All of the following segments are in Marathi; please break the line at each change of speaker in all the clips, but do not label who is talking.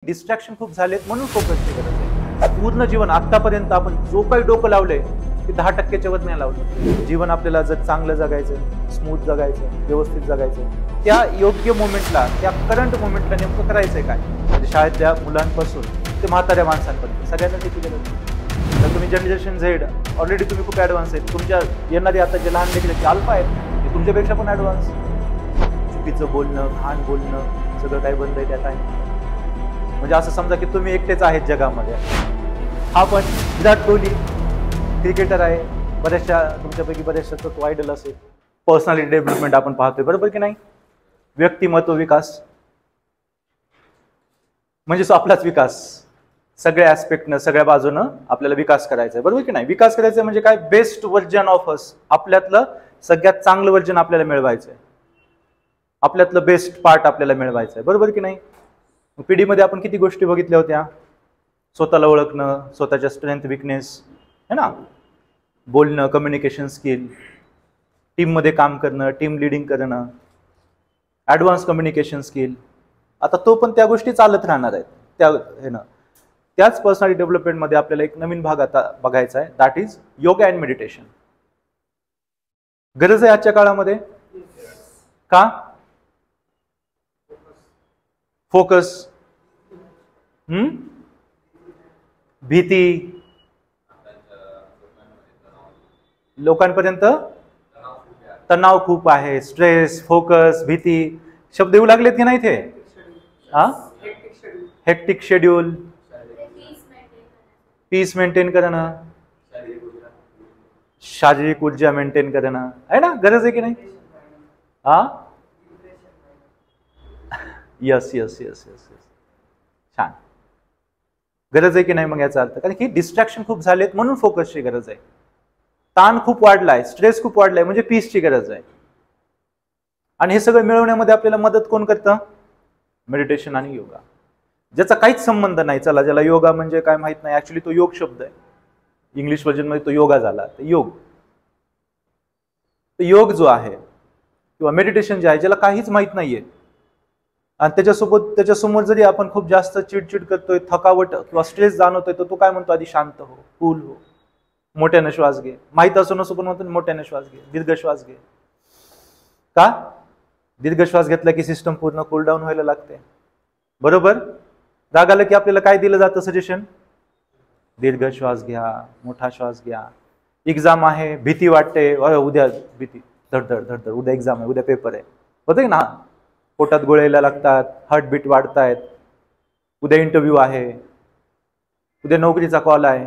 डिस्ट्रॅक्शन खूप झालेत म्हणून फोकसची गरज आहे. पूर्ण जीवन आतापर्यंत आपण जो काही डोकं लावलंय ते 10%च्या वर नाही लावलं. जीवन आपल्याला जर चांगलं जगायचं, स्मूथ जगायचं, व्यवस्थित जगायचं, त्या योग्य मोमेंटला, त्या करंट मोमेंटला नेमकं करायचंय काय? म्हणजे शाळेतल्या मुलांपासून ते म्हाताऱ्या माणसांपर्यंत सगळ्यांना त्याची गरज आहे. तर तुम्ही जनरेशन झेड ऑलरेडी तुम्ही खूप ॲडव्हान्स आहेत. तुमच्या येणारे आता जे लहान लेकरं अल्फा आहेत ते तुमच्यापेक्षा पण ॲडव्हान्स. चुकीचं बोलणं, घाण बोलणं सगळं काही बंद आहे त्या टाइम. म्हणजे असं समजा की तुम्ही एकटेच आहेत जगामध्ये. हा पण विराट कोहली क्रिकेटर आहे, बऱ्याचशा तुमच्यापैकी बऱ्याचशा तो आयडल असेल. पर्सनॅलिटी डेव्हलपमेंट आपण पाहतोय, बरोबर की नाही? व्यक्तिमत्व विकास म्हणजे आपलाच विकास. सगळ्या ऍस्पेक्टनं, सगळ्या बाजूनं आपल्याला विकास करायचा आहे, बरोबर की नाही? विकास करायचा म्हणजे काय? बेस्ट व्हर्जन ऑफ अस, आपल्यातलं सगळ्यात चांगलं व्हर्जन आपल्याला मिळवायचं आहे. आपल्यातलं बेस्ट पार्ट आपल्याला मिळवायचं आहे, बरोबर की नाही? पिढीमध्ये आपण किती गोष्टी बघितल्या होत्या. स्वतःला ओळखणं, स्वतःच्या स्ट्रेंथ विकनेस है ना, बोलणं, कम्युनिकेशन स्किल, टीममध्ये काम करणं, टीम लिडिंग करणं, ॲडव्हान्स कम्युनिकेशन स्किल. आता तो पण त्या गोष्टी चालत राहणार आहेत त्या हे ना. त्याच पर्सनॅलिटी डेव्हलपमेंटमध्ये आपल्याला एक नवीन भाग आता बघायचा आहे, that is yoga and meditation. गरज आहे आजच्या काळामध्ये. का? फोकस, भीती, लोकांपर्यंत तणाव खूप आहे, स्ट्रेस, फोकस, भीती शब्द येऊ लागलेत की नाही ते? हेक्टिक शेड्यूल, पीस मेंटेन करणं, शारीरिक ऊर्जा मेंटेन करणं आहे ना, गरज आहे की नाही? Yes yes yes yes yes, छान. गरज आहे की नाही मग याचा अर्थ? कारण की डिस्ट्रॅक्शन खूप झालेत म्हणून फोकसची गरज आहे. ताण खूप वाढलाय, स्ट्रेस खूप वाढलाय म्हणजे पीसची गरज आहे. आणि हे सगळं मिळवण्यामध्ये आपल्याला मदत कोण करतं? मेडिटेशन आणि योगा. ज्याचा काहीच संबंध नाही, चला ज्याला योगा म्हणजे काय माहित नाही, ऍक्च्युली तो योग शब्द आहे, इंग्लिश व्हर्जन मध्ये तो योगा झाला. योग, योग जो आहे किंवा मेडिटेशन जे आहे, ज्याला काहीच माहित नाहीये आणि त्याच्यासमोर जरी आपण खूप जास्त चिडचिड करतोय, थकावट किंवा स्ट्रेस जाणवतोय, तर तो काय म्हणतो? आधी शांत हो, कूल हो, मोठ्याने श्वास घे. माहित असो नसो पण म्हणतो मोठ्याने श्वास घे, दीर्घ श्वास घे. का? दीर्घ श्वास घेतला की सिस्टम पूर्ण कूल डाऊन व्हायला लागते, बरोबर? राग आला की आपल्याला काय दिलं जातं सजेशन? दीर्घ श्वास घ्या, मोठा श्वास घ्या. एक्झाम आहे, भीती वाटते, उद्या भीती, धडधड धडधड, उद्या एक्झाम आहे, उद्या पेपर आहे, होतंय ना? पोटात गोळायला लागतात, हार्टबीट वाढतायत, उद्या इंटरव्ह्यू आहे, उद्या नोकरीचा कॉल आहे.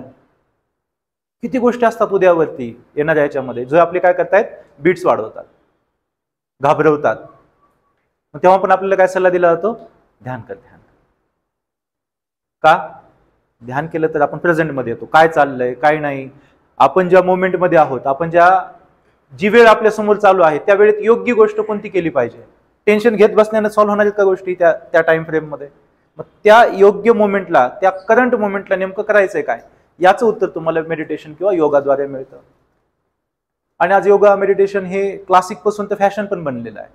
किती गोष्टी असतात उद्यावरती येणाऱ्या याच्यामध्ये, जो आपले काय करतायत? बीट्स वाढवतात, घाबरवतात. मग तेव्हा पण आपल्याला काय सल्ला दिला जातो? ध्यान कर, ध्यान. का? ध्यान केलं तर आपण प्रेझेंटमध्ये येतो, काय चाललंय काय नाही, आपण ज्या मोमेंटमध्ये आहोत, आपण जी वेळ आपल्या समोर चालू आहे त्या वेळेत योग्य गोष्ट कोणती केली पाहिजे. टेन्शन घेत बसण्याने सॉल्व्ह होणार आहेत का गोष्टी त्या टाइम फ्रेम मध्ये? मग त्या योग्य मोमेंटला, त्या करंट मोमेंटला नेमकं करायचंय काय, याचं उत्तर तुम्हाला मेडिटेशन किंवा योगाद्वारे मिळतं. आणि आज योगा मेडिटेशन हे क्लासिक पासून तर फॅशन पण बनलेलं आहे.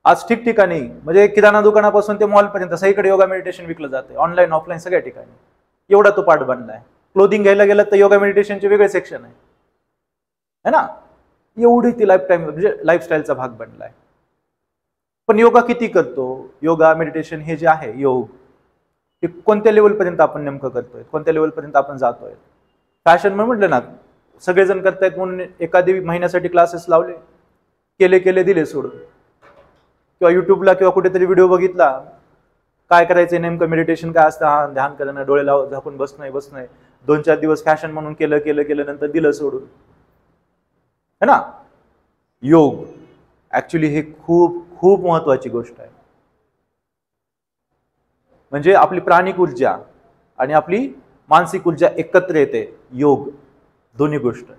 आज ठिकठिकाणी म्हणजे किराणा दुकानापासून ते मॉलपर्यंत सगळीकडे योगा मेडिटेशन विकलं जाते, ऑनलाईन ऑफलाईन सगळ्या ठिकाणी. एवढा तो पार्ट बनलाय. क्लोथिंग घ्यायला गेलं तर योगा मेडिटेशनचे वेगळे सेक्शन आहे ना. एवढी ती लाईफटाईम म्हणजे लाईफस्टाईलचा भाग बनलाय. पण योगा किती करतो? योगा मेडिटेशन हे जे आहे योग, ते कोणत्या लेवलपर्यंत आपण नेमकं करतोय, कोणत्या लेवलपर्यंत आपण जातोय? फॅशन म्हणून म्हटलं ना, सगळेजण करतायत म्हणून एखादी महिन्यासाठी क्लासेस लावले, केले दिले सोडून. किंवा युट्यूबला किंवा कुठेतरी व्हिडिओ बघितला, काय करायचंय नेमकं, मेडिटेशन काय असतं, हा ध्यान करणं, डोळे झाकून बसणं, 2-4 दिवस फॅशन म्हणून केलं नंतर दिलं सोडून, है ना. योग ऍक्च्युली हे खूप खूप महत्वाची गोष्ट आहे. म्हणजे आपली प्राणिक ऊर्जा आणि आपली मानसिक ऊर्जा एकत्र येते. योग दोन्ही गोष्ट,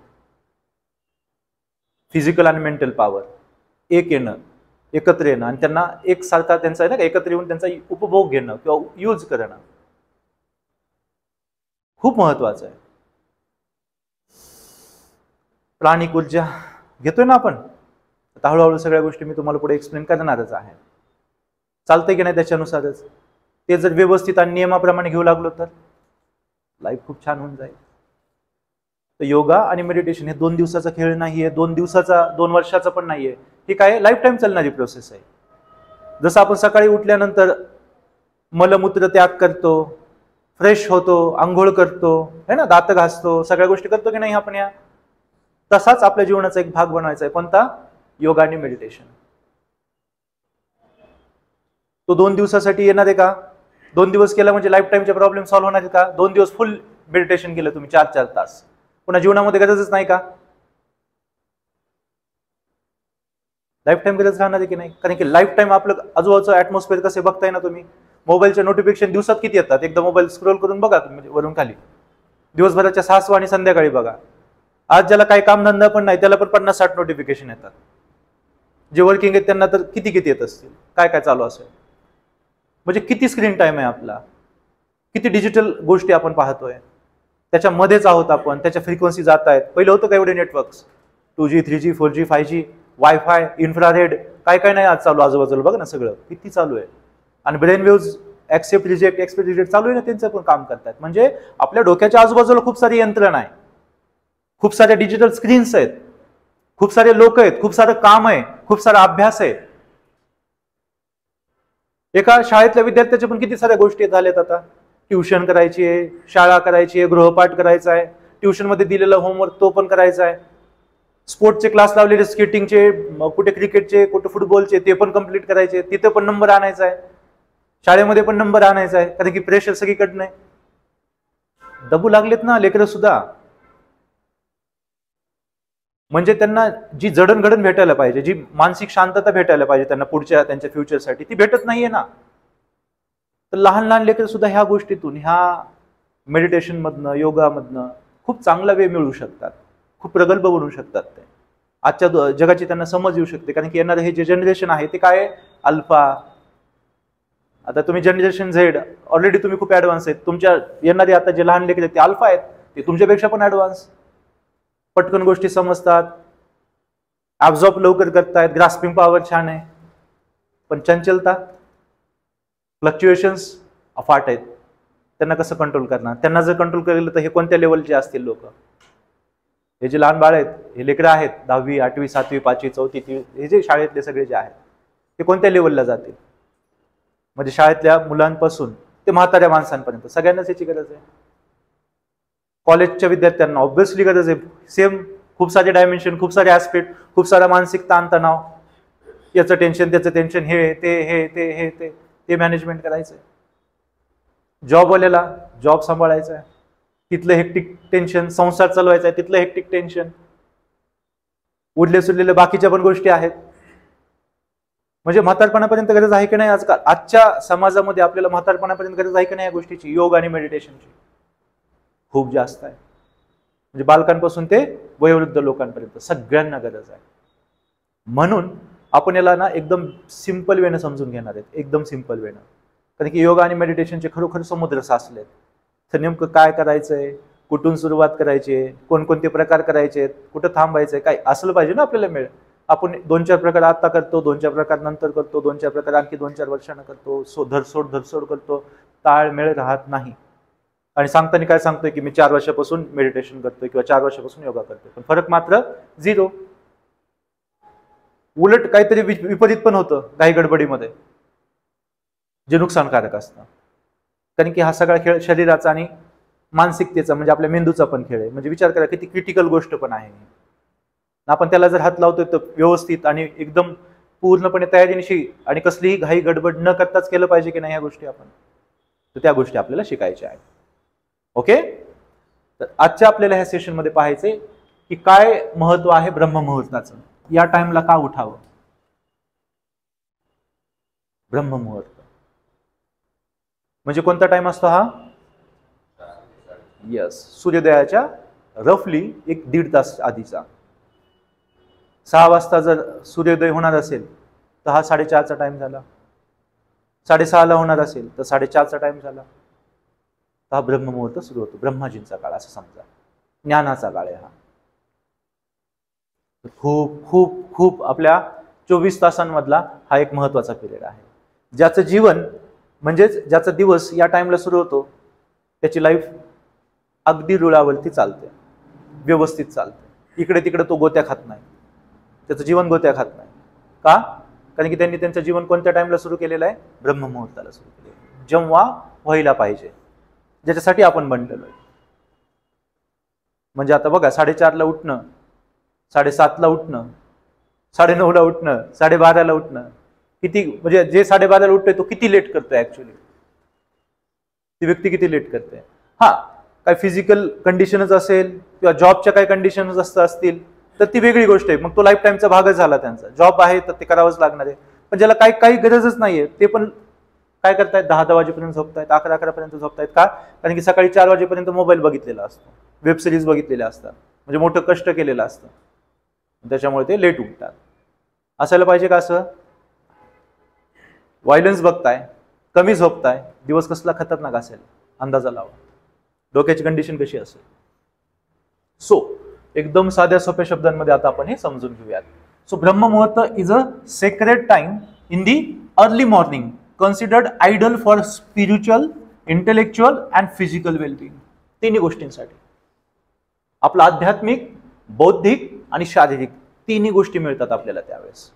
फिजिकल आणि मेंटल पॉवर एकत्र येणं आणि त्यांना एकसारखा त्यांचा आहे ना, एकत्र येऊन त्यांचा उपभोग घेणं किंवा यूज करणं खूप महत्वाचं आहे. प्राणिक ऊर्जा घेतोय ना आपण, आता हळूहळू सगळ्या गोष्टी मी तुम्हाला पुढे एक्सप्लेन करणारच आहे. चालतंय की नाही त्याच्यानुसारच. ते जर व्यवस्थित आणि नियमाप्रमाणे घेऊ लागलो तर लाईफ खूप छान होऊन जाईल. तर योगा आणि मेडिटेशन हे 2 दिवसाचा खेळ नाहीये, 2 वर्षाचा पण नाहीये. ही काय लाईफ टाईम चालणारी प्रोसेस आहे. जसं आपण सकाळी उठल्यानंतर मलमूत्र त्याग करतो, फ्रेश होतो, आंघोळ करतो, है ना, दात घासतो, सगळ्या गोष्टी करतो की नाही आपण या, तसाच आपल्या जीवनाचा एक भाग बनवायचा आहे. कोणता? योगा आणि मेडिटेशन. तो 2 दिवसासाठी येणार आहे का? 2 दिवस केला म्हणजे लाईफ टाईमचे प्रॉब्लेम सॉल्व्ह होणार आहेत का? 2 दिवस फुल मेडिटेशन केलं तुम्ही 4-4 तास, पुन्हा जीवनामध्ये गरजच नाही का? लाईफ टाईम गरज राहणार आहे की नाही? कारण की लाईफ टाईम आपलं आजूबाजूचं ऍटमॉस्फिअर कसे बघताय ना तुम्ही. मोबाईलचे नोटिफिकेशन दिवसात किती येतात? एकदा मोबाईल स्क्रोल करून बघा तुम्ही वरून खाली. दिवसभराच्या 6 आणि संध्याकाळी बघा. आज ज्याला काही कामधंदा पण नाही त्याला पण 50-60 नोटिफिकेशन येतात. जे वर्किंग आहेत त्यांना तर किती येत असतील, काय काय चालू असेल. म्हणजे किती स्क्रीन टाइम आहे आपला, किती डिजिटल गोष्टी आपण पाहतोय, त्याच्यामध्येच आहोत आपण. त्याच्या फ्रिक्वेन्सी जात आहेत. पहिलं होतं का एवढे networks? 2G 3G 4G 5G wifi, infrared, काय काय नाही आज चालू आजूबाजूला. बघा ना सगळं किती चालू आहे. आणि ब्रेन वेव्स ऍक्सेप्ट रिजेक्ट चालू आहे ना, त्यांचं पण काम करतात. म्हणजे आपल्या डोक्याच्या आजूबाजूला खूप सारी यंत्रणा आहे, खूप साऱ्या डिजिटल स्क्रीन्स आहेत, खूप सारे लोक आहेत, खूप सारं काम आहे, खूप सारा अभ्यास आहे. एका शाळेतल्या विद्यार्थ्याच्या पण किती साऱ्या गोष्टी झाल्यात आता. ट्युशन करायची आहे, शाळा करायची आहे, गृहपाठ करायचा आहे, ट्युशन मध्ये दिलेला होमवर्क तो पण करायचा आहे, स्पोर्टचे क्लास लावलेले, स्केटिंगचे, कुठे क्रिकेटचे, कुठे फुटबॉलचे, ते पण कम्प्लीट करायचे, तिथे पण नंबर आणायचा आहे, शाळेमध्ये पण नंबर आणायचा आहे. कारण की प्रेशर सगळीकडनं आहे. दबू लागलेत ना लेकरं सुद्धा. म्हणजे त्यांना जी जडणघडण भेटायला पाहिजे, जी मानसिक शांतता भेटायला पाहिजे त्यांना पुढच्या त्यांच्या फ्युचरसाठी, ती भेटत नाहीये ना. तर लहान लहान लेकर सुद्धा ह्या गोष्टीतून, ह्या मेडिटेशन मधनं, योगामधनं खूप चांगला वे मिळू शकतात, खूप प्रगल्भ बनू शकतात. ते आजच्या जगाची त्यांना समज येऊ शकते. कारण की येणारं हे जे जनरेशन आहे ते काय आहे? अल्फा. आता तुम्ही जनरेशन झेड, ऑलरेडी तुम्ही खूप ऍडव्हान्स आहेत. तुमच्या येणारे आता जे लहान लेकर आहेत ते अल्फा आहेत, ते तुमच्यापेक्षा पण ऍडव्हान्स. पटकन गोष्टी समजतात, ऍब्झॉर्ब लवकर करतायत, ग्रास्पिंग पॉवर छान आहे. पण चंचलता, फ्लक्च्युएशन्स अफाट आहेत. त्यांना कसं कंट्रोल करणार? त्यांना जर कंट्रोल केलं तर हे कोणत्या लेवलचे असतील लोक? हे जे लहान बाळ आहेत, हे लेकरं आहेत, 10वी 8वी 7वी 5वी 4थी, हे जे शाळेतले सगळे जे आहेत ते कोणत्या लेवलला जातील? म्हणजे शाळेतल्या मुलांपासून ते म्हाताऱ्या माणसांपर्यंत सगळ्यांनाच याची गरज आहे. कॉलेजच्या विद्यार्थ्यांना ऑब्व्हियसली गरज आहे. सेम, खूप सारे डायमेन्शन, खूप सारे ऍस्पेक्ट, खूप सारा मानसिक ताणतणाव, याचं टेन्शन, त्याचं टेन्शन, ते मॅनेजमेंट करायचंय. जॉबवाल्याला जॉब सांभाळायचा आहे, तिथलं हेक्टिक टेन्शन, संसार चालवायचा आहे, तिथलं हेक्टिक टेन्शन, उरले सुरलेल्या बाकीच्या पण गोष्टी आहेत. म्हणजे म्हातारपणापर्यंत गरज आहे की नाही आजकाल? आजच्या समाजामध्ये आपल्याला म्हातारपणापर्यंत गरज आहे की नाही या गोष्टीची, योग आणि मेडिटेशनची? खूप जास्त आहे. म्हणजे बालकांपासून ते वयोवृद्ध लोकांपर्यंत सगळ्यांना गरज आहे. म्हणून आपण याला ना एकदम सिंपल वेनं समजून घेणार आहेत, एकदम सिंपल वेनं. कारण की योगा आणि मेडिटेशनचे खरोखर समुद्र साचलेत. तर नेमकं काय करायचंय, कुठून सुरुवात करायची, कोणकोणते प्रकार करायचे, कुठं थांबायचंय, काय असलं पाहिजे ना आपल्याला मिळेल. आपण 2-4 प्रकार आता करतो, 2-4 प्रकार नंतर करतो, 2-4 प्रकार आणखी 2-4 वर्षांना करतो, धरसोड करतो, ताळमेळ राहत नाही. आणि सांगताना काय सांगतोय की मी 4 वर्षापासून मेडिटेशन करतोय किंवा 4 वर्षापासून योगा करतोय, पण फरक मात्र 0. उलट काहीतरी विपरीत पण होतं काही गडबडीमध्ये, जे नुकसानकारक असतं. कारण की हा सगळा खेळ शरीराचा आणि मानसिकतेचा, म्हणजे आपल्या मेंदूचा पण खेळ आहे. म्हणजे विचार करा किती क्रिटिकल गोष्ट पण आहे. आपण त्याला जर हात लावतोय तर व्यवस्थित आणि एकदम पूर्णपणे तयारीनिशी आणि कसलीही घाई गडबड न करताच केलं पाहिजे की नाही ह्या गोष्टी आपण. तर त्या गोष्टी आपल्याला शिकायच्या आहेत. ओके, तर आजच्या आपल्याला ह्या सेशनमध्ये पाहायचंय की काय महत्व आहे ब्रह्ममुहूर्ताचं. या टाइमला का उठावं? ब्रह्ममुहूर्त म्हणजे कोणता टाइम असतो हा? यस, सूर्योदयाच्या रफली 1-1.5 तास आधीचा. 6 वाजता जर सूर्योदय होणार असेल तर हा 4:30चा टाइम झाला. 6:30ला होणार असेल तर 4:30चा टाइम झाला. हा ब्रह्ममुहूर्त सुरू होतो, ब्रह्माजींचा काळ असं समजा, ज्ञानाचा काळ आहे हा. खूप खूप खूप आपल्या 24 तासांमधला हा एक महत्वाचा पिरियड आहे, ज्याचं जीवन म्हणजेच ज्याचा दिवस या टाइमला सुरू होतो त्याची लाईफ अगदी रुळावरती चालते, व्यवस्थित चालते. इकडे तिकडे तो गोत्या खात नाही, त्याचं जीवन गोत्या खात नाही. का? कारण की त्यांनी त्यांचं जीवन कोणत्या टाइमला सुरू केलेलं आहे? ब्रह्ममुहूर्ताला सुरू केलेलं आहे, जेव्हा व्हायला पाहिजे, ज्याच्यासाठी आपण बनलेलो आहे. म्हणजे आता बघा, 4:30ला उठणं, 7:30ला उठणं, 9:30ला उठणं, 12:30ला उठणं, किती म्हणजे जे 12:30ला उठतोय तो किती लेट करतोय ऍक्च्युली, ती व्यक्ती किती लेट करते. हा, काय फिजिकल कंडिशनच असेल किंवा जॉबच्या काही कंडिशनच असतील तर ती वेगळी गोष्ट आहे, मग तो लाईफ टाईमचा भागच झाला त्यांचा. जॉब आहे तर ते करावंच लागणार आहे. पण ज्याला काही गरजच नाहीये ते पण काय करतायत? 10 वाजेपर्यंत झोपतायत, 11 पर्यंत झोपतायत. का? कारण की सकाळी 4 वाजेपर्यंत मोबाईल बघितलेला असतो, वेब सिरीज बघितलेल्या असतात, म्हणजे मोठं कष्ट केलेलं असतं, त्याच्यामुळे ते लेट उठतात. असायला पाहिजे का असं? व्हायलन्स बघताय, कमी झोपताय, दिवस कसला खतरनाक असेल अंदाजा लावा, डोक्याची कंडिशन कशी असेल. सो एकदम साध्या सोप्या शब्दांमध्ये आता आपण हे समजून घेऊयात. So Brahma muhurta is a sacred time in the early morning, considered ideal for spiritual, intellectual and physical wellbeing. तिन्ही गोष्टींसाठी, आपलं आध्यात्मिक, बौद्धिक आणि शारीरिक तिन्ही गोष्टी मिळतात आपल्याला त्यावेळेस.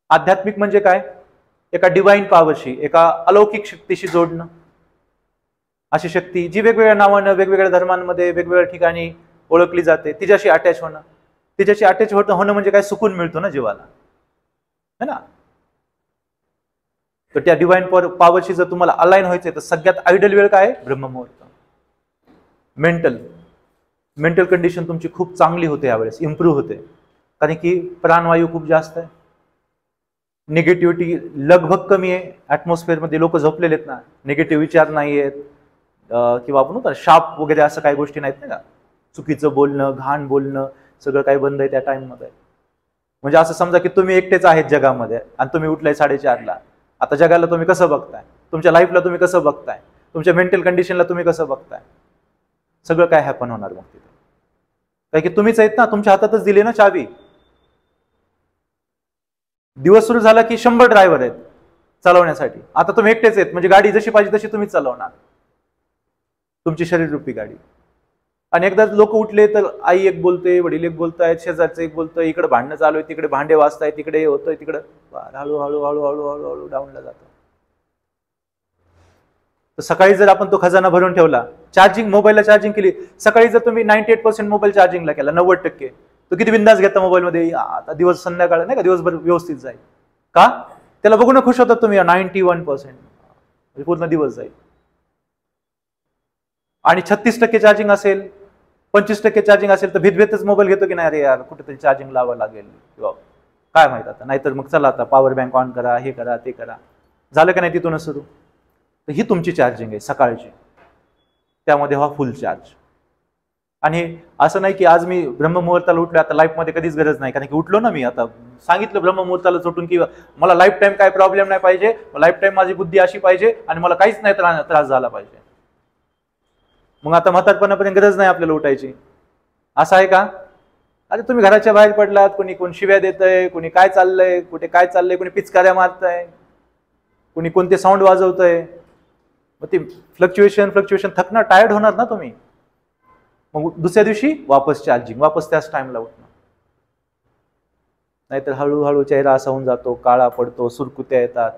आध्यात्मिक म्हणजे काय? एका डिवाइन पॉवरशी, एका अलौकिक शक्तीशी जोडणं. अशी शक्ती जी वेगवेगळ्या नावानं, वेगवेगळ्या धर्मांमध्ये, वेगवेगळ्या ठिकाणी ओळखली जाते, तिच्याशी अटॅच होणं. तिच्याशी अटॅच होणं म्हणजे काय? सुकून मिळतो ना जीवाला, है ना. तर त्या डिवाइन पॉवरशी जर तुम्हाला अलाइन व्हायचंय तर सगळ्यात आयडल वेळ काय आहे? ब्रह्ममुहूर्त. मेंटल कंडिशन तुमची खूप चांगली होते यावेळेस, इम्प्रूव्ह होते, कारण की प्राणवायू खूप जास्त आहे, निगेटिव्हिटी लगभग कमी आहे. ऍटमॉस्फिअरमध्ये लोक झोपलेले आहेत ना, निगेटिव्ह विचार नाही आहेत, किंवा आपण म्हणतो शाप वगैरे असं काही गोष्टी नाहीत ना. चुकीचं बोलणं, घाण बोलणं, सगळं काही बंद आहे त्या टाइममध्ये. म्हणजे असं समजा की तुम्ही एकटेच आहेत जगामध्ये आणि तुम्ही उठलाय 4:30ला. आता जगाला तुम्ही कसं बघताय? तुमच्या लाईफला तुम्ही कसं बघताय? तुमच्या मेंटल कंडिशनला तुम्ही कसं बघताय? सगळं काय हॅपन होणार मग तिथे, काय की तुम्हीच आहेत ना, तुमच्या हातातच दिली ना चावी. दिवस सुरू झाला की 100 ड्रायव्हर आहेत चालवण्यासाठी, आता तुम्ही एकटेच आहेत, म्हणजे गाडी जशी पाहिजे तशी तुम्हीच चालवणार, तुमची शरीररूपी गाडी. आणि एकदा लोक उठले तर आई एक बोलते, वडील एक बोलतायत, शेजारचं एक बोलतोय, इकडे भांडणं चालू आहे, तिकडे भांडे वाजतायत, तिकडे होतोय, तिकडे हळूहळू हळूहळू हळूहळू डाऊनला जातो. तर सकाळी जर आपण तो खजाना भरून ठेवला, चार्जिंग, मोबाईलला चार्जिंग केली, सकाळी जर तुम्ही 98% मोबाईल चार्जिंगला केला, 90%, तो किती बिंदास घेता मोबाईलमध्ये, आता दिवस संध्याकाळ नाही का, दिवसभर व्यवस्थित जाईल. का? त्याला बघून खुश होतात तुम्ही, 91% पूर्ण दिवस जाईल. आणि 36% चार्जिंग असेल, 25% चार्जिंग असेल तर भीतभीतच मोबाईल घेतो की नाही, अरे यार कुठेतरी चार्जिंग लावावं लागेल किंवा काय माहित आता, नाहीतर मग चला आता पॉवर बँक ऑन करा, हे करा, ते करा. झालं का नाही तिथूनच सुरू. तर ही तुमची चार्जिंग आहे सकाळची, त्यामध्ये हा फुल चार्ज. आणि असं नाही की आज मी ब्रह्ममुहूर्ताला उठलो, आता लाईफमध्ये कधीच गरज नाही, कारण की उठलो ना मी, आता सांगितलं ब्रह्ममुहूर्ताला उठून की मला लाईफ टाईम काय प्रॉब्लेम नाही पाहिजे, लाईफ टाईम माझी बुद्धी अशी पाहिजे आणि मला काहीच नाही त्रास झाला पाहिजे. मग आता म्हातारपणापर्यंत गरज नाही आपल्याला उठायची, असं आहे का? अरे तुम्ही घराच्या बाहेर पडलात, कोण शिव्या देतंय, कोणी काय चाललंय, कुठे काय चाललंय, कोणी पिचकाऱ्या मारतंय, कोणी कोणते साऊंड वाजवतंय, मग ते फ्लक्च्युएशन थकणार, टायर्ड होणार ना तुम्ही. मग दुसऱ्या दिवशी वापस चार्जिंग, वापस त्याच टाइमला उठणं. नाहीतर हळूहळू चेहरा असा होऊन जातो, काळा पडतो, सुरकुत्या येतात,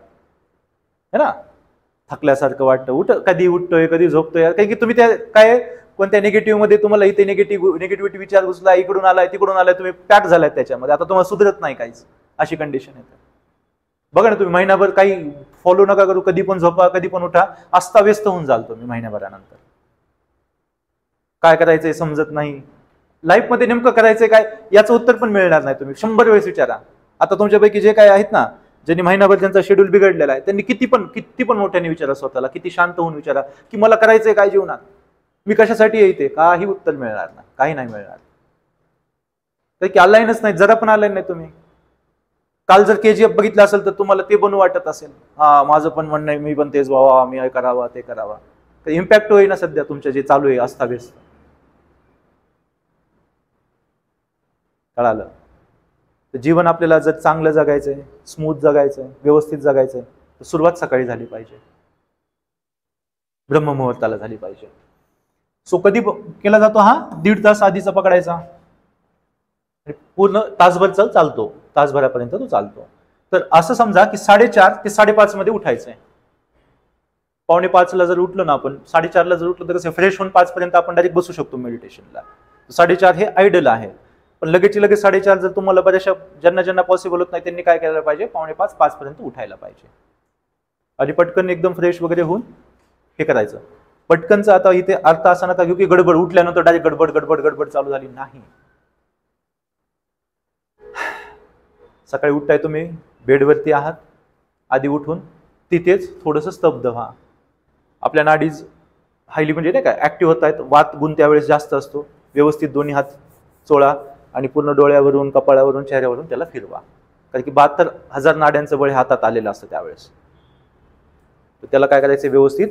है ना, थकल्यासारखं वाटतं, कधी उठतोय कधी झोपतोय, कारण की तुम्ही त्या काय कोणत्या निगेटिव्ह मध्ये, तुम्हाला इथे निगेटिव्हिटी विचार घुसला, इकडून आलाय तिकडून आलाय, तुम्ही पॅक झालाय त्याच्यामध्ये, आता तुम्हाला सुधरत नाही काहीच, अशी कंडिशन येते. बघा ना, तुम्ही महिनाभर काही फॉलो नका करू, कधी पण झोपा, कधी पण उठा, अस्ताव्यस्त होऊन जाल तुम्ही महिन्याभरानंतर. काय करायचंय समजत नाही, लाईफमध्ये नेमकं करायचंय काय याचं उत्तर पण मिळणार नाही. तुम्ही 100 वेळेस विचारा. आता तुमच्यापैकी जे काय आहेत ना, ज्यांनी महिनाभर त्यांचा शेड्यूल बिघडलेला आहे, त्यांनी किती पण मोठ्याने विचारा स्वतःला, किती शांत होऊन विचारा की मला करायचंय काय जीवनात, मी कशासाठी येते, काही उत्तर मिळणार नाही, काही नाही मिळणार. तर की ऑनलाईनच नाही, जरा पण ऑनलाईन नाही तुम्ही. काल जर KGF बघितलं असेल तर तुम्हाला ते बनू वाटत असेल, हा माझं पण म्हणणं आहे, मी पण तेच व्हावा, मी करावा, ते करावा. तर इम्पॅक्ट होईना सध्या तुमच्या जे चालू आहे अस्ताव्यस्त. कळालं? तर जीवन आपल्याला जर चांगलं जगायचंय, स्मूथ जगायचंय, व्यवस्थित जगायचंय, सुरुवात सकाळी झाली पाहिजे, ब्रह्ममुहूर्ताला झाली पाहिजे. सो कधी केला जातो हा? 1.5 तास आधीचा पकडायचा, पूर्ण तासभर चालतो, तासभरापर्यंत तो चालतो. तर असं समजा की 4:30 ते 5:30 मध्ये उठायचंय. 4:45 जर उठलो ना आपण, 4:30 जर उठलो तर कसं फ्रेश होऊन 5 पर्यंत आपण डायरेक्ट बसू शकतो मेडिटेशनला. 4:30 हे आयडल आहे. पण लगेच 4:30 जर तुम्हाला बऱ्याचशा ज्यांना पॉसिबल होत नाही त्यांनी काय करायला पाहिजे? 4:45 पर्यंत उठायला पाहिजे आणि पटकन एकदम फ्रेश वगैरे होऊन हे करायचं. पटकनचं आता इथे अर्थ असा नका घेऊ की गडबड, उठल्यानंतर डायरेक्ट गडबड गडबड गडबड चालू झाली, नाही. सकाळी उठताय तुम्ही, बेडवरती आहात, आधी उठून तिथेच थोडंसं स्तब्ध व्हा. आपल्या नाडीज हायली म्हणजे नाही का ऍक्टिव्ह होत आहेत, वात गुण त्यावेळेस जास्त असतो. व्यवस्थित दोन्ही हात चोळा आणि पूर्ण डोळ्यावरून, कपाळावरून, चेहऱ्यावरून त्याला फिरवा, कारण की 72,000 नाड्यांचं बळ हातात आलेलं असतं त्यावेळेस. तर त्याला काय करायचं? व्यवस्थित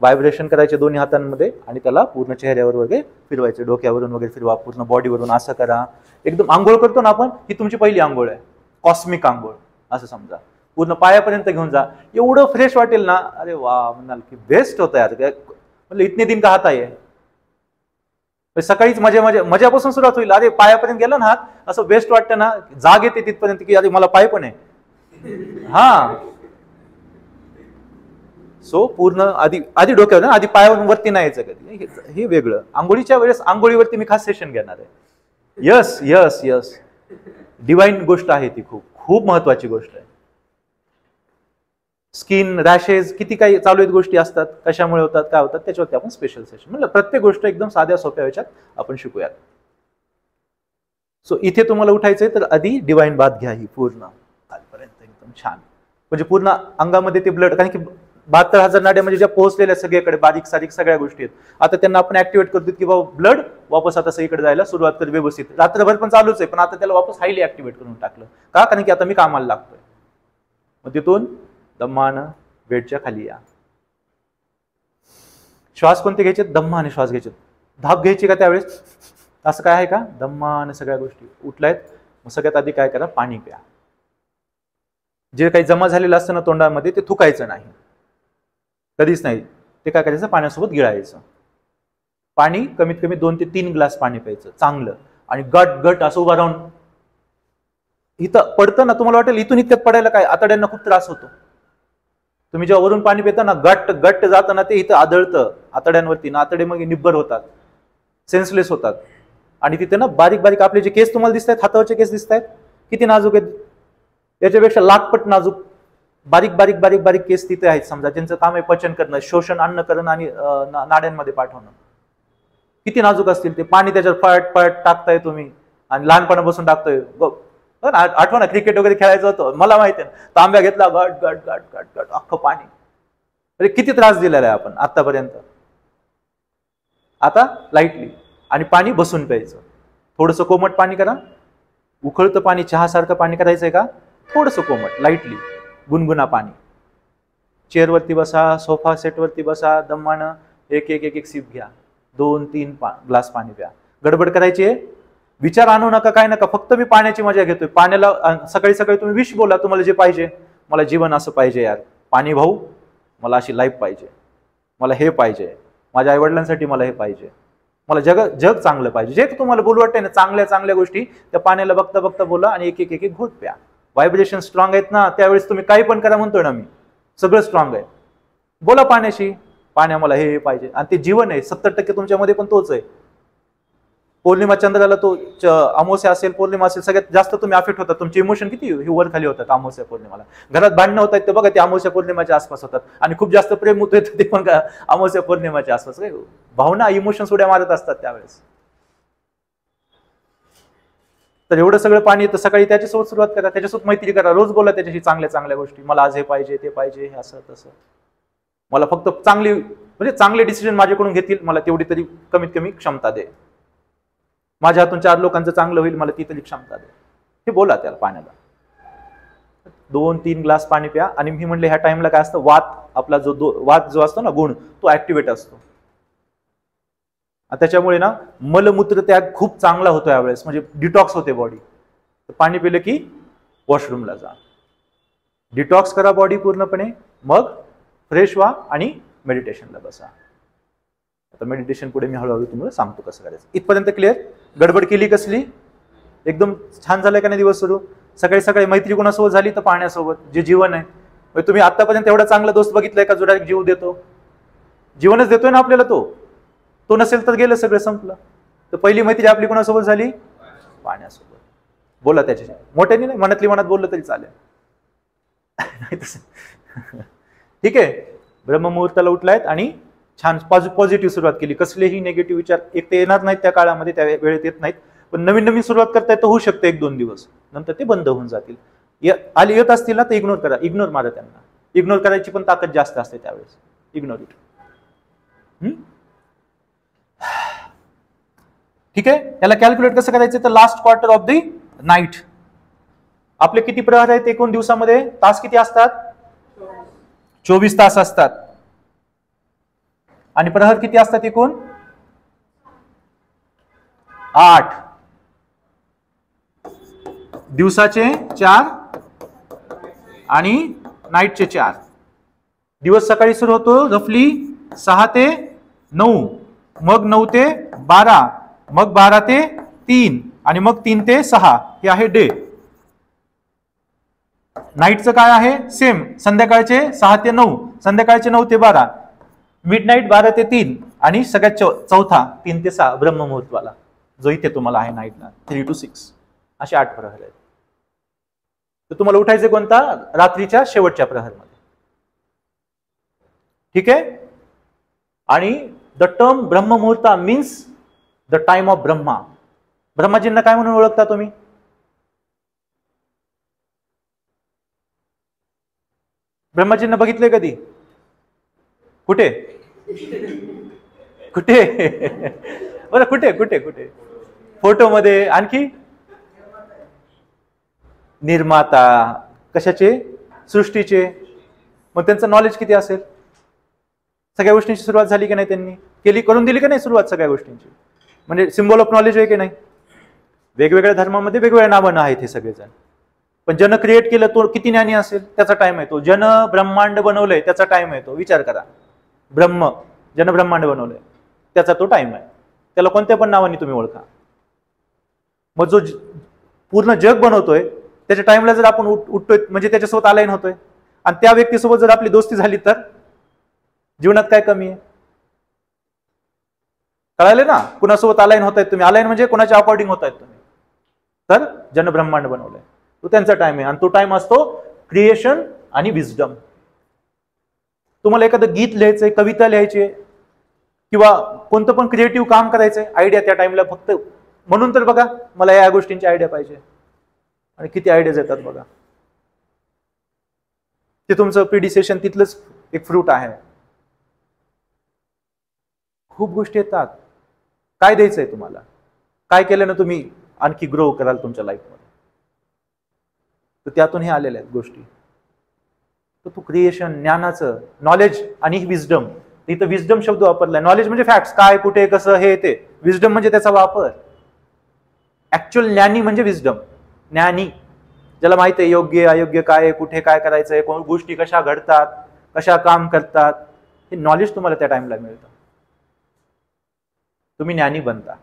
व्हायब्रेशन करायचे दोन्ही हातांमध्ये आणि त्याला पूर्ण चेहऱ्यावर वगैरे फिरवायचे, डोक्यावरून वगैरे फिरवा, पूर्ण बॉडीवरून असं करा. एकदम आंघोळ करतो ना आपण, ही तुमची पहिली आंघोळ आहे, कॉस्मिक आंघोळ असं समजा. पूर्ण पायापर्यंत घेऊन जा, एवढं फ्रेश वाटेल ना, अरे वा, म्हणाल की बेस्ट होतं यार, म्हणजे इतने दिन का हात आहे. सकाळीच मजापासून सुरुवात होईल. अरे पायापर्यंत गेला ना हात, असं बेस्ट वाटतं ना, जाग येते तिथपर्यंत की अरे मला पाय पण आहे. हा, सो पूर्ण आधी डोक्यावर, आधी पायावरती नाही यायचं कधी, हे वेगळं. आंघोळीच्या वेळेस आंघोळीवरती मी खास सेशन घेणार आहे. यस यस यस, डिवाइन गोष्ट आहे ती, खूप खूप महत्वाची गोष्ट आहे. स्किन रॅशेस किती काही चालू आहेत गोष्टी असतात, कशामुळे होतात, काय होतात, त्याच्यावरती आपण स्पेशल सेशन म्हणजे प्रत्येक गोष्ट एकदम साध्या सोप्या ह्याच्यात आपण शिकूयात. सो इथे तुम्हाला उठायचंय तर आधी डिवाइन बाथ घ्या, ही पूर्ण कालपर्यंत एकदम छान, म्हणजे पूर्ण अंगामध्ये ते ब्लड, कारण की 72,000 नाड्या म्हणजे ज्या पोहोचलेल्या सगळीकडे बारीक सारीक सगळ्या गोष्टी आहेत, आता त्यांना आपण ऍक्टिव्हेट करतो की बाबा ब्लड वापस आता सगळीकडे जायला सुरुवात कर व्यवस्थित. रात्रभर पण चालूच आहे, पण आता त्याला वापस हायली ऍक्टिव्हेट करून टाकलं का? कारण की आता मी कामाला लागतोय. मग तिथून दम्मानं बेडच्या खाली या. श्वास कोणते घ्यायचे? दम्माने श्वास घ्यायचे. धाप घ्यायची का त्यावेळेस? असं काय आहे का? दम्माने सगळ्या गोष्टी उठलायत. मग सगळ्यात आधी काय करा? पाणी प्या. जे काही जमा झालेलं असतं ना तोंडामध्ये ते थुकायचं नाही, कधीच नाही. ते काय करायचं? पाण्यासोबत गिळायचं. पाणी कमीत कमी 2 ते 3 ग्लास पाणी प्यायचं चांगलं, आणि गट गट असं उभा राहून. इथं पडतं ना, तुम्हाला वाटेल इथून इतक्यात पडायला काय, आतड्यांना खूप त्रास होतो. तुम्ही जेव्हा वरून पाणी पिता ना, गट गट जातं ना, ते इथं आदळतं आतड्यांवरती ना, आतडे मग निब्बर होतात, सेन्सलेस होतात. आणि तिथे ना बारीक बारीक आपले जे केस तुम्हाला दिसत आहेत, हातावरचे केस दिसत आहेत, किती नाजूक आहेत, याच्यापेक्षा लाखपट नाजूक बारीक बारीक बारीक बारीक केस तिथे आहेत समजा, ज्यांचं काम आहे पचन करणं, शोषण, अन्न करणं आणि नाड्यांमध्ये पाठवणं. किती नाजूक असतील ते. पाणी त्याच्यात फट फट टाकताय तुम्ही, आणि लहानपणापासून टाकतोय. आठवण ना, क्रिकेट वगैरे खेळायचं होतं, मला माहिती आहे, तांब्या घेतला, गट गट गट गट गट अख्खं पाणी. अरे किती त्रास दिलेला आहे आपण आतापर्यंत. आता लाईटली, आणि पाणी बसून प्यायचं. थोडंसं कोमट पाणी करा, उकळतं पाणी चहासारखं पाणी करायचंय का, थोडंसं कोमट लाईटली गुणगुणा पाणी. चेअरवरती बसा, सोफा सेटवरती बसा, दम्मानं एक एक एक एक सिप घ्या. 2-3 ग्लास पाणी प्या. गडबड करायची आहे, विचार आणू नका, काय नका, फक्त मी पाण्याची मजा घेतोय. पाण्याला सकाळी सकाळी तुम्ही विश बोला, तुम्हाला जे पाहिजे. मला जीवन असं पाहिजे यार, पाणी भाऊ, मला अशी लाईफ पाहिजे, मला हे पाहिजे, माझ्या आईवडिलांसाठी मला हे पाहिजे, मला जग चांगलं पाहिजे. जे तुम्हाला बोलू वाटतंय ना चांगल्या चांगल्या गोष्टी, त्या पाण्याला बघता बघता बोला आणि एक एक एक एक घोट प्या. व्हायब्रेशन स्ट्रॉंग आहेत ना, त्यावेळेस तुम्ही काही पण करा म्हणतोय ना मी, सगळं स्ट्रॉंग आहे. बोला पाण्याशी, पाण्या मला हे पाहिजे, आणि ते जीवन आहे. 70% तुमच्यामध्ये पण तोच आहे. पौर्णिमा चंद्राला तो अमावस्या असेल, पौर्णिमा असेल, सगळ्यात जास्त तुम्ही अफेक्ट होतात. तुमचे इमोशन किती वर खाली होतात अमावस्या पौर्णिमाला. घरात भांडणं होत आहेत ते बघा, ते अमावस्या पौर्णिमाच्या आसपास होतात. आणि खूप जास्त प्रेम होतोय ते पण अमावस्या पौर्णिमाच्या आसपास. भावना, इमोशन्स उड्या मारत असतात त्यावेळेस. तर एवढं सगळं पाणी येतं. सकाळी त्याच्यासोबत सुरुवात करा, त्याच्यासोबत मैत्री करा, रोज बोला त्याच्याशी चांगल्या चांगल्या गोष्टी. मला आज हे पाहिजे, ते पाहिजे, हे असं तसं. मला फक्त चांगली, म्हणजे चांगले डिसिजन माझ्याकडून घेतील, मला तेवढी तरी कमीत कमी क्षमता दे. माझ्या हातून 4 लोकांचं चांगलं होईल, मला ती तरी क्षमता दे. हे बोला त्याला पाण्याला. 2-3 ग्लास पाणी प्या. आणि मी म्हणले ह्या टाइमला काय असतं, वात आपला वात जो असतो ना गुण, तो ऍक्टिव्हेट असतो. त्याच्यामुळे ना मलमूत्र त्याग खूप चांगला होतो यावेळेस, म्हणजे डिटॉक्स होते बॉडी. पाणी पिलं की वॉशरूमला जा. डिटॉक्स करा बॉडी पूर्णपणे, मग फ्रेश व्हा आणि मेडिटेशनला बसा. आता मेडिटेशन पुढे मी हळूहळू तुम्हाला सांगतो कसं करायचं. इथपर्यंत क्लिअर? गडबड केली कसली? एकदम छान झालाय का नाही दिवस सुरू? सकाळी सकाळी मैत्री कोणासोबत झाली तर पाण्यासोबत, जे जीवन आहे. तुम्ही आतापर्यंत एवढा चांगला दोस्त बघितलाय का जो डायरेक्ट जीव देतो? जीवनच देतोय ना आपल्याला तो नसेल तर गेलं सगळं, संपलं. तर पहिली मैत्री आपली कोणासोबत झाली? पाण्यासोबत. बोला त्याच्या मोठ्याने नाही, मनातली मनात बोललं तरी चालेल. ठीक आहे. ब्रह्ममुहूर्ताला उठलायत आणि छान पॉझिटिव्ह सुरुवात केली. कसलेही निगेटिव्ह विचार एक ते येणार नाहीत त्या काळामध्ये, त्या वेळेत येत नाहीत. पण नवीन नवीन सुरुवात करताय तर होऊ शकते 1-2 दिवस, नंतर ते बंद होऊन जातील. आली येत असतील ना तर इग्नोर करा, इग्नोर मारा त्यांना. इग्नोर करायची पण ताकद जास्त असते त्यावेळेस. Ignore it. ठीक आहे. याला कॅल्क्युलेट कसं करायचं तर last quarter of the night. आपले किती प्रहर आहेत एकूण दिवसामध्ये? तास किती असतात? 24 तास असतात. आणि प्रहर किती असतात एकूण? 8. दिवसाचे 4 आणि नाईटचे 4. दिवस सकाळी सुरू होतो रफली 6 ते 9, मग 9 ते 12, मग 12 ते 3 आणि मग 3 ते 6. हे आहे डे. नाईटचं काय आहे? सेम. संध्याकाळचे 6 ते 9, संध्याकाळचे 9 ते 12, मिड नाईट 12 ते 3 आणि सगळ्यात चौथा 3 ते 6 ब्रह्ममुहूर्तवाला, जो इथे तुम्हाला आहे नाईटला 3 to 6. असे 8 प्रहर आहेत. तर तुम्हाला उठायचे कोणता? रात्रीच्या शेवटच्या प्रहरमध्ये. ठीक आहे. आणि the term Brahma muhurta means the time of Brahma. ब्रह्माजींना काय म्हणून ओळखता तुम्ही? ब्रह्माजींना बघितले कधी? कुठे कुठे? बरं, कुठे कुठे कुठे? फोटोमध्ये. आणखी? निर्माता. कशाचे? सृष्टीचे. मग त्यांचं नॉलेज किती असेल? सगळ्या गोष्टींची सुरुवात झाली की नाही? त्यांनी केली, करून दिली की नाही सुरुवात सगळ्या गोष्टींची? म्हणजे सिम्बॉल ऑफ नॉलेज आहे की नाही? वेगवेगळ्या धर्मामध्ये वेगवेगळ्या नावानं आहेत हे सगळेजण. पण ज्यानं क्रिएट केलं तो किती ज्ञानी असेल? त्याचा टाइम आहे तो. ज्यानं ब्रह्मांड बनवलंय त्याचा टाइम आहे तो. विचार करा. ज्यानं ब्रह्मांड बनवलंय त्याचा तो टाइम आहे. त्याला कोणत्या पण नावाने तुम्ही ओळखा. मग जो पूर्ण जग बनवतोय त्याच्या टाइमला जर आपण उठतोय म्हणजे त्याच्यासोबत अलाइन होतोय, आणि त्या व्यक्तीसोबत जर आपली दोस्ती झाली तर जीवनात काय कमी आहे? कळाले ना? कुणासोबत अलाइन होत आहेत तुम्ही? अलाइन म्हणजे कोणाच्या अकॉर्डिंग होत आहेत तुम्ही? तर ज्यानं ब्रह्मांड बनवलंय तो त्यांचा टाइम आहे. आणि तो टाइम असतो क्रिएशन आणि विजडम. तुम्हाला एखादं गीत लिहायचंय, कविता लिहायची किंवा कोणतं पण क्रिएटिव्ह काम करायचंय, आयडिया त्या टाइमला फक्त. म्हणून तर बघा, मला या गोष्टींची आयडिया पाहिजे, आणि किती आयडियाज येतात बघा. ते तुमचं प्रिडिसेशन तिथलंच एक फ्रूट आहे. खूप गोष्टी येतात. काय द्यायचंय तुम्हाला? काय केल्यानं तुम्ही आणखी ग्रो कराल तुमच्या लाईफमध्ये? तर त्यातून हे आलेल्या आहेत गोष्टी. तर तू क्रिएशन, ज्ञानाचं, नॉलेज आणि विजडम. इथं विजडम शब्द वापरलाय. नॉलेज म्हणजे फॅक्ट्स, काय कुठे कसं हे ते. विजडम म्हणजे त्याचा वापर. ऍक्च्युअल ज्ञानी म्हणजे विजडम. ज्ञानी ज्याला माहित आहे योग्य अयोग्य काय, कुठे काय करायचंय, गोष्टी कशा घडतात, कशा काम करतात, हे नॉलेज तुम्हाला त्या टाइमला मिळतं. तुम्ही ज्ञानी बनता.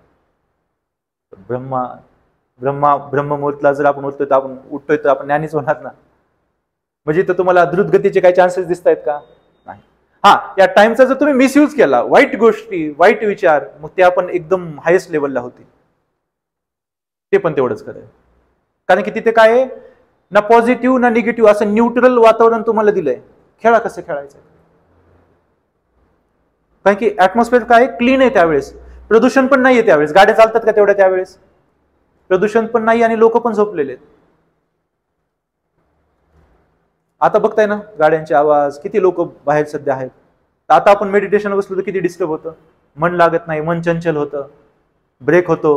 ब्रह्ममुहूर्तला जर आपण उठतोय तर आपण ज्ञानीच होणार ना. म्हणजे तर तुम्हाला द्रुत गतीचे काही चान्सेस दिसत आहेत का? नाही. हा, या टाइमचा जर तुम्ही मिसयूज केला, वाईट गोष्टी, वाईट विचार, मग ते आपण एकदम हायेस्ट लेवलला होती. ते पण तेवढंच खरं. कारण की तिथे काय आहे ना, पॉझिटिव्ह ना निगेटिव्ह, असं न्यूट्रल वातावरण तुम्हाला दिलंय. खेळा कसं खेळायचं. कारण की ऍटमॉस्फिअर काय क्लीन आहे त्यावेळेस. प्रदूषण पण नाहीये त्यावेळेस. गाड्या चालतात का तेवढ्या त्यावेळेस? प्रदूषण पण नाही आणि लोक पण झोपलेले आहेत. आता बघताय ना गाड्यांचे आवाज, किती लोक बाहेर सध्या आहेत. आता आपण मेडिटेशन बसलो तर किती डिस्टर्ब होतं. मन लागत नाही, मन चंचल होतं, ब्रेक होतो,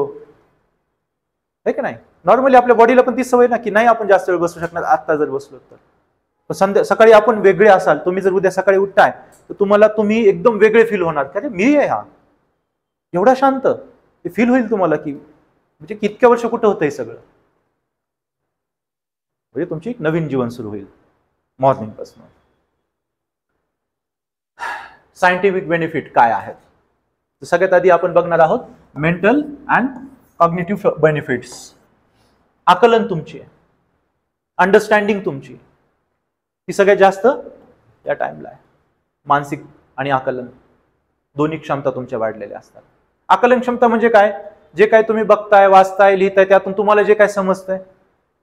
है की नाही? नॉर्मली आपल्या बॉडीला पण ती सवय ना की नाही आपण जास्त वेळ बसू शकणार आता जर बसलो तर. सकाळी आपण वेगळे असाल. तुम्ही जर उद्या सकाळी उठताय तर तुम्ही एकदम वेगळे फील होणार. अरे मी आहे हा एवढा शांत, ते फील होईल तुम्हाला की म्हणजे कितक्या वर्ष कुठं होतं हे सगळं. म्हणजे तुमची एक नवीन जीवन सुरू होईल. मॉर्निंग पासून. सायंटिफिक बेनिफिट काय आहेत? सगळ्यात आधी आपण बघणार आहोत मेंटल अँड कॉग्निटिव्ह बेनिफिट्स. आकलन तुमची, अंडरस्टँडिंग तुमची, ही सगळ्यात जास्त या टाइमला आहे. मानसिक आणि आकलन दोन्ही क्षमता तुमच्या वाढलेल्या असतात. आकलन क्षमता म्हणजे काय? जे काय तुम्ही बघताय, वाचताय, लिहिताय, त्यातून तुम्हाला जे काय समजतंय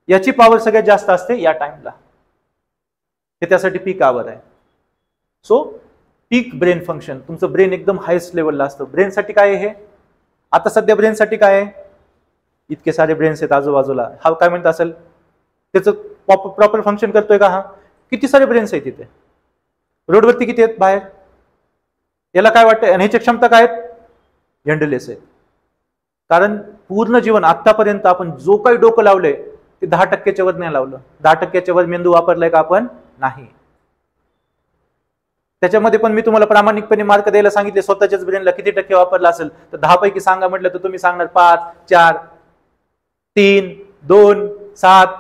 याची पॉवर सगळ्यात जास्त असते या टाइमला. हे त्यासाठी पीक आवर आहे. सो पीक ब्रेन फंक्शन, तुमचं ब्रेन एकदम हायस्ट लेवलला असतं. ब्रेनसाठी काय आहे हे? आता सध्या ब्रेनसाठी काय आहे? इतके सारे ब्रेन्स आहेत आजूबाजूला. हा काय म्हणत असेल त्याचं प्रॉपर फंक्शन करतोय का? हा किती सारे ब्रेन्स आहेत तिथे. रोडवरती किती आहेत बाहेर? याला काय वाटतं? आणि ह्याची क्षमता काय आहेत? एंडलेस आहेत. कारण पूर्ण जीवन आतापर्यंत आपण जो काही डोकं लावलंय ते 10% वर नाही लावलं. 10% वर मेंदू वापरलाय का आपण? नाही. त्याच्यामध्ये पण मी तुम्हाला प्रामाणिकपणे मार्क द्यायला सांगितले. स्वतःच्याच ब्रेनला किती टक्के वापरला असेल तर 10 पैकी सांगा म्हटलं तर तुम्ही सांगणार 5, 4, 3, 2, 7.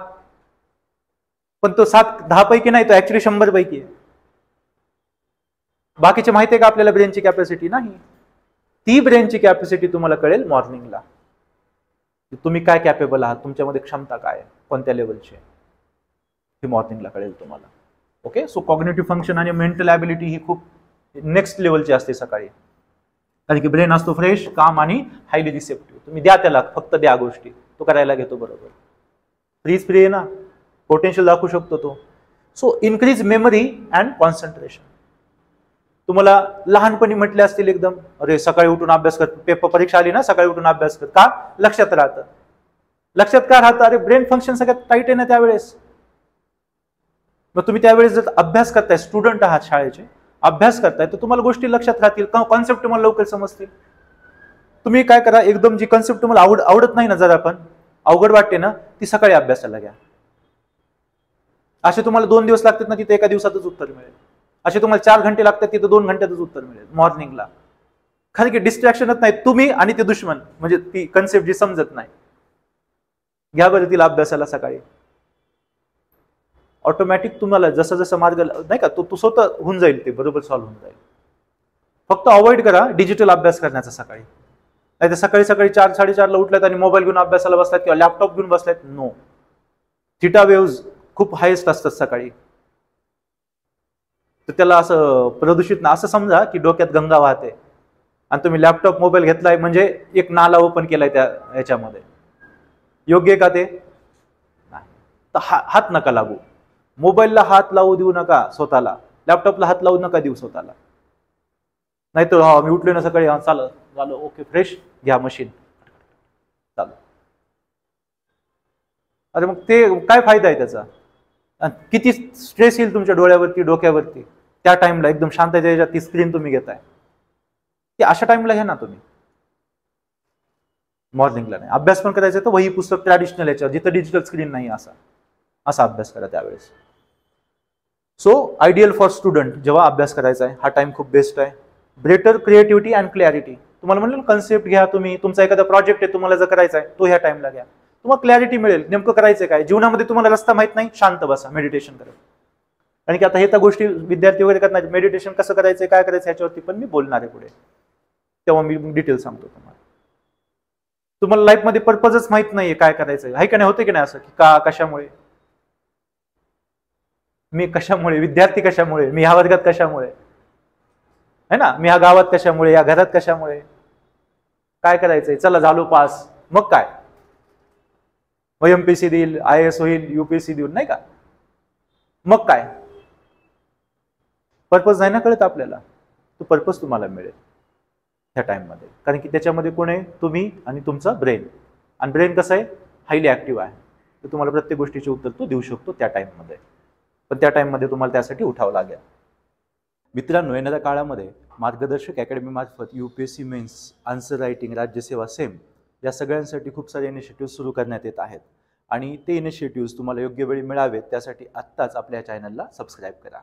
पण तो 7 10 पैकी नाही, तो ऍक्च्युली 100 पैकी आहे. बाकीचे माहिती आहे का आपल्याला ब्रेनची कॅपॅसिटी? नाही. ती ब्रेनची कॅपॅसिटी तुम्हाला कळेल मॉर्निंगला. तुम्ही काय कॅपेबल आहात, तुमच्यामध्ये क्षमता काय आहे, कोणत्या लेवलची आहे, ही मॉर्निंगला कळेल तुम्हाला. ओके. सो कॉग्निटिव्ह फंक्शन आणि मेंटल ॲबिलिटी ही खूप नेक्स्ट लेवलची असते सकाळी. कारण की ब्रेन असतो फ्रेश, काम आणि हायली रिसेप्टिव्ह. तुम्ही द्या त्याला, फक्त द्या गोष्टी, तो करायला घेतो बरोबर. फ्री आहे ना, पोटेन्शियल दाखवू शकतो तो. So increase memory and concentration. तुम्हाला लहानपणी म्हटले असतील एकदम, अरे सकाळी उठून अभ्यास कर, पेपर परीक्षा आली ना, सकाळी उठून अभ्यास कर. का? लक्षात राहतं. लक्षात का राहतं? अरे ब्रेन फंक्शन सगळ्यात टाईट आहे ना त्यावेळेस. मग तुम्ही त्यावेळेस जर अभ्यास करताय, स्टुडंट आहात शाळेचे, अभ्यास करताय, तर तुम्हाला गोष्टी लक्षात राहतील, कॉन्सेप्ट तुम्हाला लवकर समजतील. तुम्ही काय करा, एकदम जी कॉन्सेप्ट तुम्हाला आवडत नाही ना, जर आपण अवघड वाटते ना, ती सकाळी अभ्यासाला घ्या. असे तुम्हाला 2 दिवस लागतात ना, तिथे एका दिवसातच उत्तर मिळेल. असे तुम्हाला 4 घंटे लागतात, तिथे 2 घंट्यातच उत्तर मिळेल मॉर्निंगला. कारण की डिस्ट्रॅक्शनच नाही, तुम्ही आणि ते दुश्मन, म्हणजे ती कन्सेप्ट जी समजत नाही. घ्या बरं तिला अभ्यासाला सकाळी. ऑटोमॅटिक तुम्हाला जसं जसं मार्ग नाही का तो स्वतः होऊन जाईल, ते बरोबर सॉल्व्ह होऊन जाईल. फक्त अवॉइड करा डिजिटल अभ्यास करण्याचा सकाळी. नाही तर सकाळी 4, 4:30ला उठल्यात आणि मोबाईल घेऊन अभ्यासाला बसलात किंवा लॅपटॉप घेऊन बसलात. नो. थिटा वेव्हज खूप हायेस्ट असतात सकाळी. तर त्याला असं प्रदूषित ना, असं समजा की डोक्यात गंगा वाहते आणि तुम्ही लॅपटॉप मोबाईल घेतलाय म्हणजे एक नाला ओपन केलाय त्या ह्याच्यामध्ये. योग्य का ते? नाही. तर हात नका लागू. मोबाईलला हात लावू देऊ नका स्वतःला, लॅपटॉपला हात लावू नका देऊ स्वतःला. नाहीतर हा मी उठले ना सकाळी, हा चाल झालं, ओके फ्रेश, घ्या मशीन चालू. अरे मग ते काय फायदा आहे त्याचा? किती स्ट्रेस येईल तुमच्या डोळ्यावरती, डोक्यावरती. त्या टाइमला एकदम शांततेच्या ती स्क्रीन तुम्ही घेताय, ती अशा टाइमला घ्या ना तुम्ही. मॉर्निंगला नाही. अभ्यास पण करायचा तर वही पुस्तक ट्रॅडिशनल याच्यावर, जिथं डिजिटल स्क्रीन नाही, असा अभ्यास करा त्यावेळेस. सो आयडियल फॉर स्टुडंट जेव्हा अभ्यास करायचा आहे, हा टाइम खूप बेस्ट आहे. Better creativity and clarity. तुम्हाला म्हणलं कन्सेप्ट घ्या तुम्ही, तुमचा एखादा प्रोजेक्ट आहे तुम्हाला जर करायचा आहे, तो ह्या टाइमला घ्या. तुम्हाला क्लॅरिटी मिळेल, नेमकं करायचं काय. जीवनामध्ये तुम्हाला रस्ता माहित नाही, शांत बसा, मेडिटेशन करा. कारण की आता हे तर गोष्टी विद्यार्थी वगैरे करणार, मेडिटेशन कसं करायचं, काय करायचं ह्याच्यावरती पण मी बोलणार आहे पुढे, तेव्हा मी डिटेल सांगतो तुम्हाला. तुम्हाला लाईफमध्ये पर्पजच माहित नाहीये काय करायचं आहे का नाही, होते की नाही असं की का, कशामुळे मी, कशामुळे विद्यार्थी, कशामुळे मी ह्या वर्गात, कशामुळे है ना, मी ह्या गावात कशामुळे, या घरात कशामुळे, काय करायचंय, चला झालो पास, मग काय, एमपीसी देईल, IAS होईल, UPSC देईल, नाही का, मग काय. पर्पज नाही ना कळत आपल्याला, तो पर्पज तुम्हाला मिळेल ह्या टाइममध्ये. कारण की त्याच्यामध्ये कोण आहे? तुम्ही आणि तुमचा ब्रेन. आणि ब्रेन कसं आहे? हायली ऍक्टिव्ह आहे. तर तुम्हाला प्रत्येक गोष्टीचे उत्तर तो देऊ शकतो त्या टाइममध्ये. पण त्या टाइममध्ये तुम्हाला त्यासाठी उठावं लागेल. मित्रांनो, येणाऱ्या काळामध्ये मार्गदर्शक अकॅडमी मार्फत UPSC मेन्स, आन्सर रायटिंग, राज्यसेवा, सेम या सगळ्यांसाठी खूप सारे इनिशिएटिव्ह सुरू करण्यात येत आहेत. आणि ते इनिशिएटिव्ह तुम्हाला योग्य वेळी मिळावेत त्यासाठी आत्ताच आपल्या चॅनलला सबस्क्राईब करा.